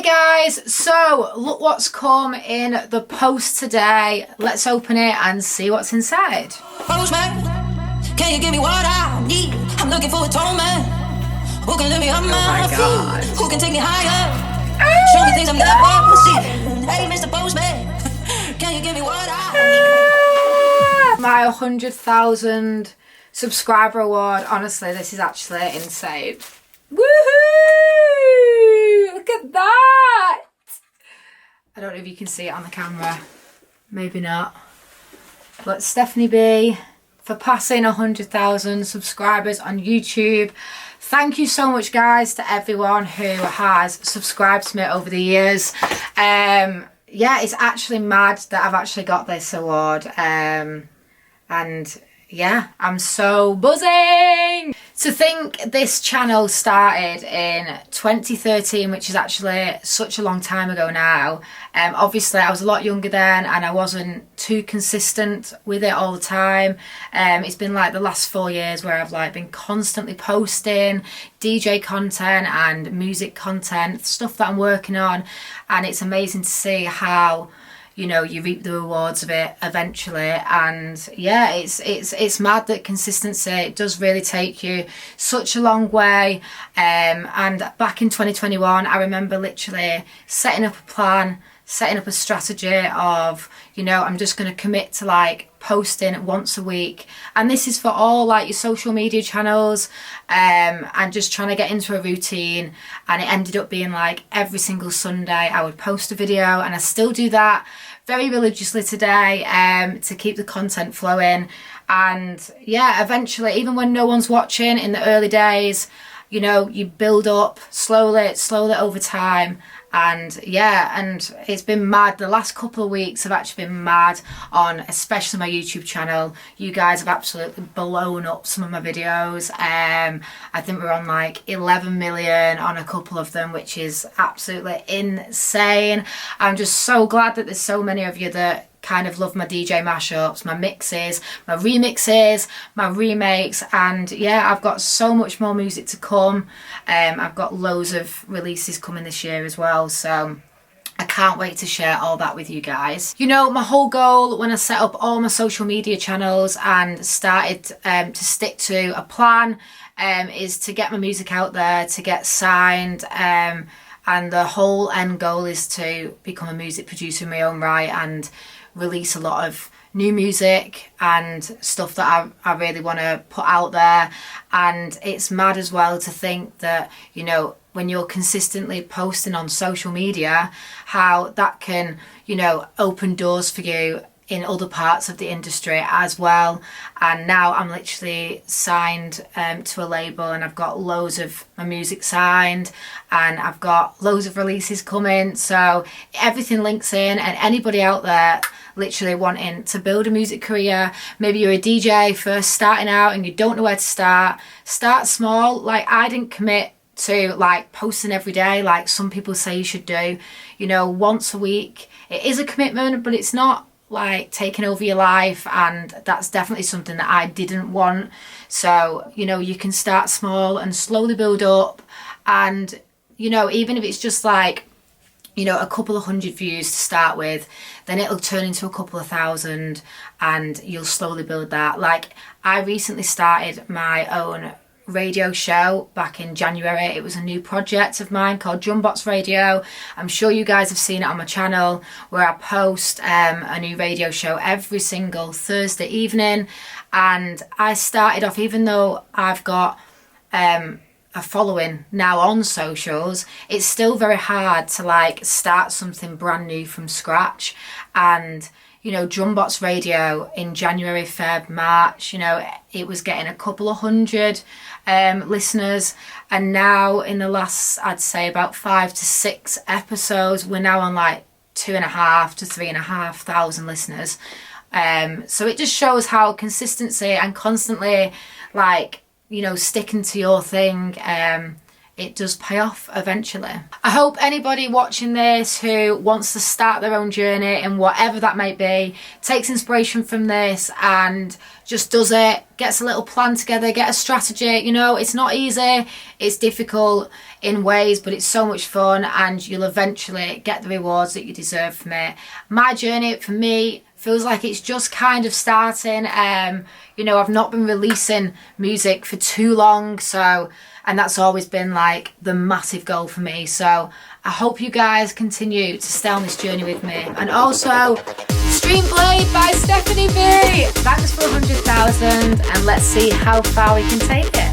Hey guys, so look what's come in the post today. Let's open it and see what's inside. Postman, can you give me what I need? I'm looking for a tall man who can lift me up my God. feet, who can take me higher, show me things I've never seen. Hey, Mr. Postman, can you give me what I need? My 100,000 subscriber award. Honestly, this is actually insane. Woohoo! Look at that! I don't know if you can see it on the camera. Maybe not. But Stephanie B, for passing 100,000 subscribers on YouTube. Thank you so much, guys, to everyone who has subscribed to me over the years. Yeah, it's actually mad that I've actually got this award. And yeah, I'm so buzzing. To think this channel started in 2013, which is actually such a long time ago now. Obviously I was a lot younger then and I wasn't too consistent with it all the time. It's been like the last 4 years where I've like been constantly posting DJ content and music content, stuff that I'm working on, and it's amazing to see how, you know, you reap the rewards of it eventually. And yeah, it's mad that consistency does really take you such a long way. And back in 2021, I remember literally setting up a plan, setting up a strategy of, you know, I'm just going to commit to like posting once a week, and this is for all like your social media channels, and just trying to get into a routine. And it ended up being like every single Sunday I would post a video, and I still do that very religiously today, to keep the content flowing. And yeah, eventually, even when no one's watching in the early days, you know, you build up slowly over time. And yeah, and it's been mad. The last couple of weeks have actually been mad on especially my YouTube channel. You guys have absolutely blown up some of my videos. I think we're on like 11 million on a couple of them, which is absolutely insane. I'm just so glad that there's so many of you that kind of love my DJ mashups, my mixes, my remixes, my remakes. And yeah, I've got so much more music to come. I've got loads of releases coming this year as well, so I can't wait to share all that with you guys. You know, my whole goal when I set up all my social media channels and started to stick to a plan is to get my music out there, to get signed, and the whole end goal is to become a music producer in my own right and release a lot of new music and stuff that I really want to put out there. And it's mad as well to think that, you know, when you're consistently posting on social media, how that can, you know, open doors for you in other parts of the industry as well. And now I'm literally signed to a label, and I've got loads of my music signed, and I've got loads of releases coming. So everything links in, and anybody out there literally wanting to build a music career, maybe you're a DJ first starting out and you don't know where to start small. Like, I didn't commit to like posting every day like some people say you should do. You know, once a week, it is a commitment, but it's not like taking over your life, and that's definitely something that I didn't want. So, you know, you can start small and slowly build up, and, you know, even if it's just like, you know, a couple of hundred views to start with, then it'll turn into a couple of thousand, and you'll slowly build that. Like, I recently started my own radio show back in January. It was a new project of mine called Jumbox Radio. I'm sure you guys have seen it on my channel, where I post a new radio show every single Thursday evening. And I started off, even though I've got a following now on socials, it's still very hard to like start something brand new from scratch. And, you know, Jumbox Radio in January, Feb, March, you know, it was getting a couple of hundred listeners, and now in the last, I'd say about 5 to 6 episodes, we're now on like 2,500 to 3,500 listeners. So it just shows how consistency and constantly, like, you know, sticking to your thing it does pay off eventually. I hope anybody watching this who wants to start their own journey and whatever that may be, takes inspiration from this and just does it, gets a little plan together, get a strategy. You know, it's not easy, it's difficult in ways, but it's so much fun and you'll eventually get the rewards that you deserve from it. My journey, for me, feels like it's just kind of starting. You know, I've not been releasing music for too long, and that's always been like the massive goal for me. So I hope you guys continue to stay on this journey with me. And also, Stream Blade by Stephanie B. Thanks for 100,000 and let's see how far we can take it.